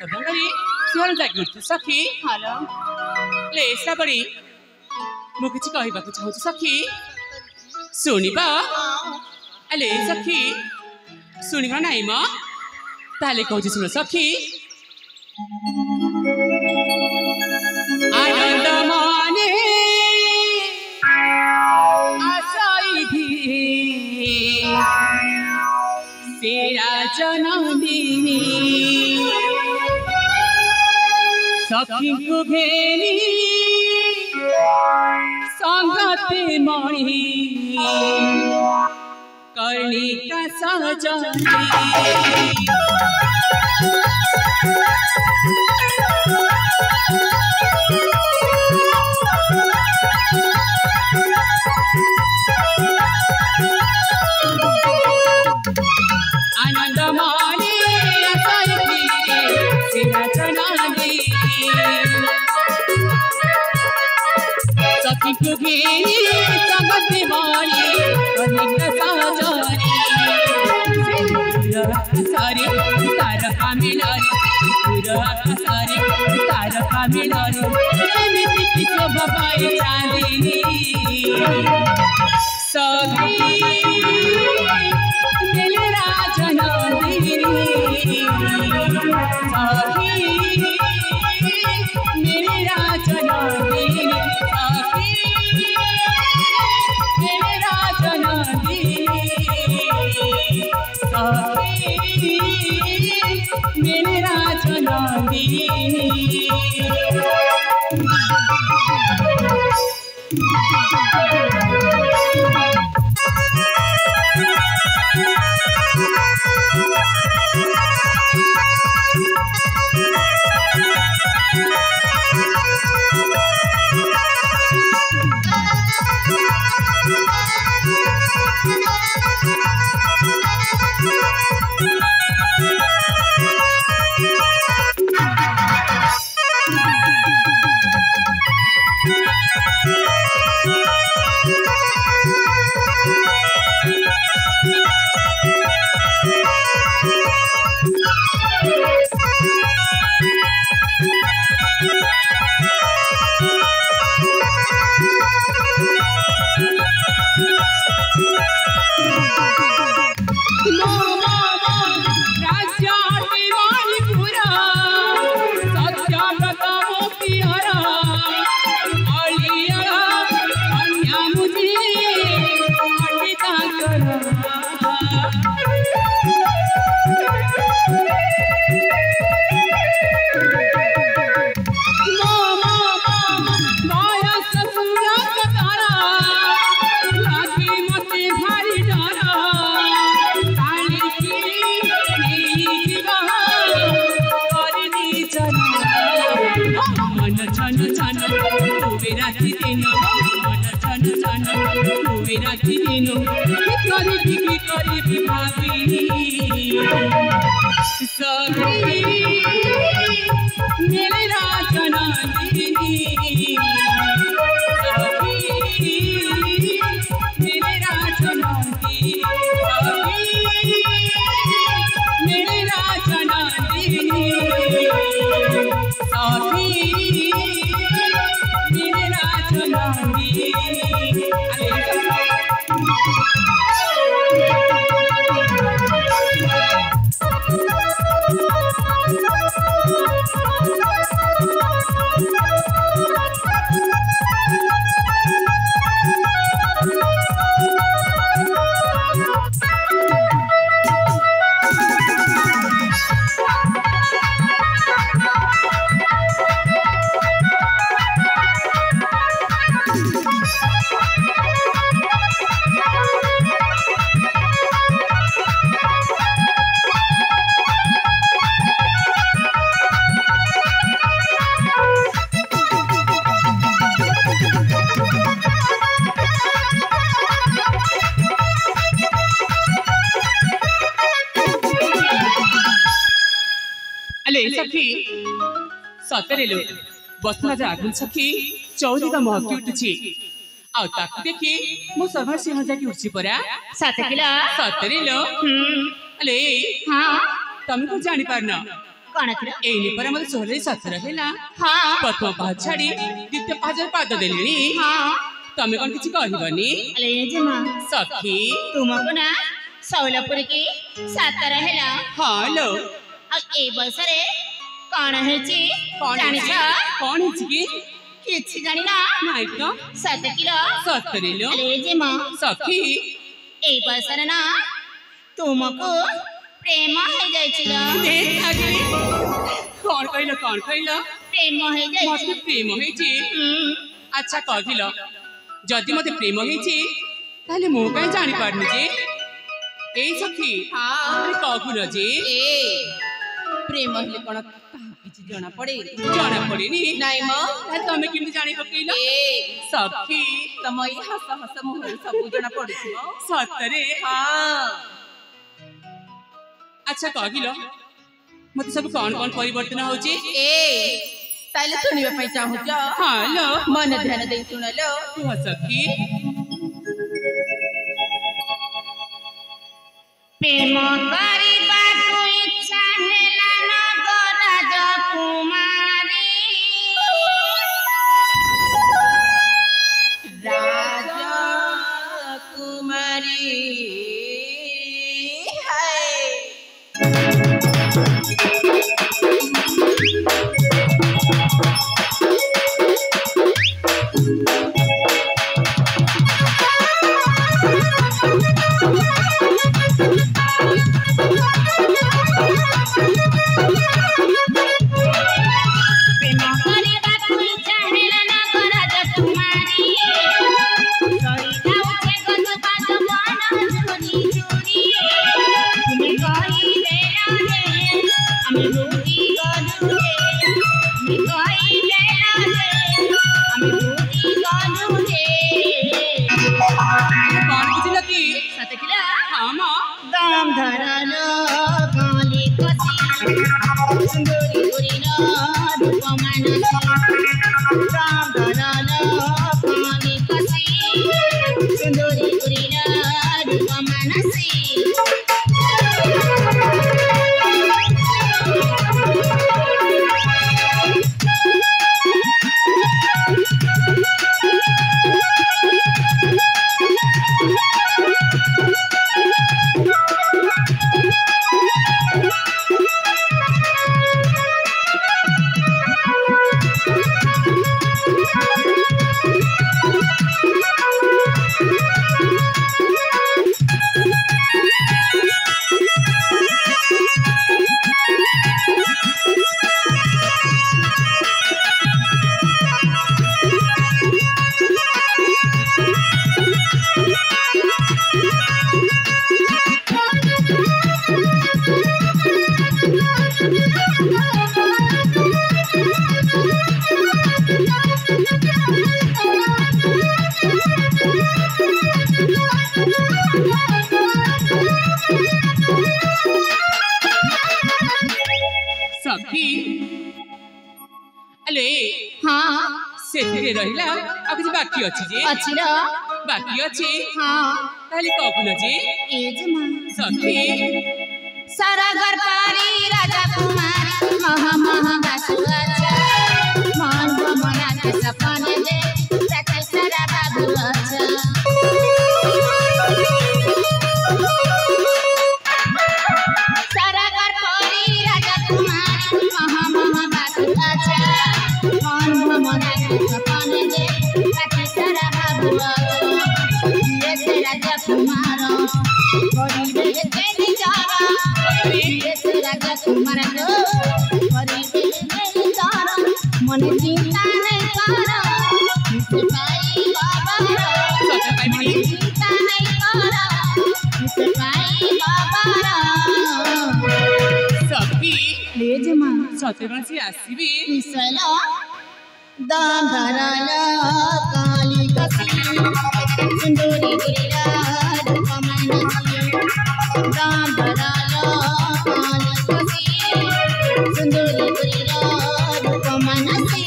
शब्द करी सिहर जागी उठु सखी हेलो ले श्रावणी मु किछि कहबाकू चाहू सखी सुनिबा अले सखी सुनिबा नाही म ताले कहू सुन सखी आनंद माने आसाई भी तेरा जनदिनी सखी को घेरी संगते मणि कर्णिका सजनी आनंद माने आसाई तेरा जनदिनी सखी को घेरी संगते मणि कर्णिका सजनी सारे तारका मिलारे सारे तारका मिलारे एमिति की शोभा पाए चांदनी सखी मेरे राजनंदिनी सखी मेरे राजनंदिनी सखी मेरे राजनंदिनी सखी मेरे राजनंदिनी सखी सतरे लो बसराजा आगुन सखी चौधरी महकी उठुची आ ताकू देखी मो सभा सिंह जाकी उठची परा सत किलो सतरे लो अले हाँ तुम को जानी पारना कौन करा एने पर हमर सोहरे सतर हैला हां प्रथम पाद छाड़ी द्वितीय पाद पाद देलिनी हां तमे कोन किछि कहबनी अले जमा सखी तुमको ना सौलपुर की सातर हैला हां लो आ ए बसरे कौन है जी जानि छ कौन हिची की किछि जानि ना नाइ तो 7 किलो सतरे लो अले जमा सखी ए बसरे ना तुमको प्रेम है जाइछिल देख आगे कौन कहलो प्रेम है जाइछि मते प्रेम होइछि अच्छा कहदिलो जदि मते प्रेम होइछि ताले मो काई जानि पारनी जे ए सखी हां अरे कहकुन जे ए प्रेम हेले कोन किछि जणा पड़े नी नाइ म तमे किमि जानि पकेइलो ए सखी तमई हस हस मुहर सब जणा पड़िछियो सतरे हां अच्छा कहदिलो मते सब कौन परिवर्तन होछि ए ताले सुनिबा पई चाहू छ हां लो मन ध्यान दे सुनलो तू सखी प्रेम କରିବାକୁ इच्छा ହେଲା ନଗରାଜ କୁମାରୀ राजकुमारी हाय ପ୍ରେମ କରିବାକୁ ଇଚ୍ଛା ହେଲା ନଗରାଜ କୁମାରୀ ସରିଯାଉଛେ ଗଜବାଜ ବନ ଝୁରି ଝୁରି ତୁମେ କହିଦେଲ ଯେ ଆମେ ବୁଝି ଗଲୁ ଯେ ତୁମେ କହିଦେଲ ଯେ ଆମେ ବୁଝି ଗଲୁ ଯେ कौन बुझिलो की ସତ କିଲା हां म दाम धरलो काली कसी सुंदरी गुरीनो रूप मानसी दाम धरलो काली कसी सुंदरी गुरीनो रूप मानसी सखी अले हाँ सेठरे रहिला आ किछि बाकी अछि जे अच्छी रो बाकी अछि हाँ ताले कहकुन जे एज मां सखी सारा घर पारी राजा कुमारी महा महा बासु अच्छा मन मना के सपने दे सके सारा बाबू अच्छा सारा घर पारी राजा कुमारी महा महा बासु अच्छा मन मना के सपने दे सके सारा बाबू अच्छा ये से राजा कुमार कोई दे के निचारा ये से राजा कुमार को कोई दे के निचारा मन चिंता नहीं करो इस भाई बाबा मन चिंता नहीं करो इस भाई बाबा सखी ले जमा सतेबंसी आसीबी इसला दाम धराला काली कसी सुंदरी गुरीला रूप मानसी दाम धराला काली कसी सुंदरी गुरीला रूप मानसी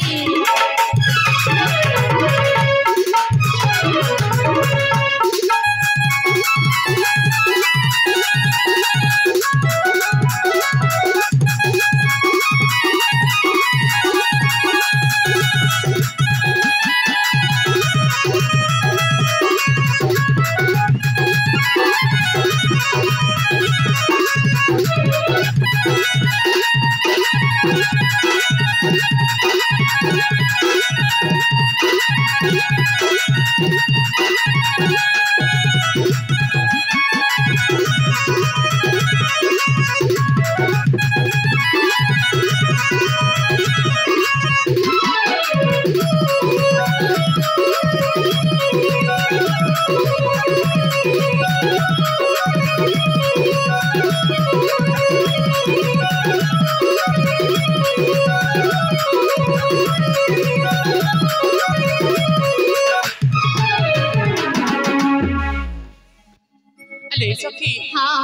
अले सखी हाँ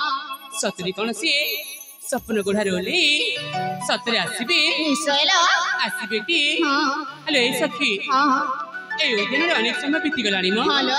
सतरी कौन सी सपन गुढ़ा रोले सतरे आसबे निश्चय लो आसबे टी हाँ अले सखी हाँ ए दिन अनेक समय बीती गलानी म हाँ लो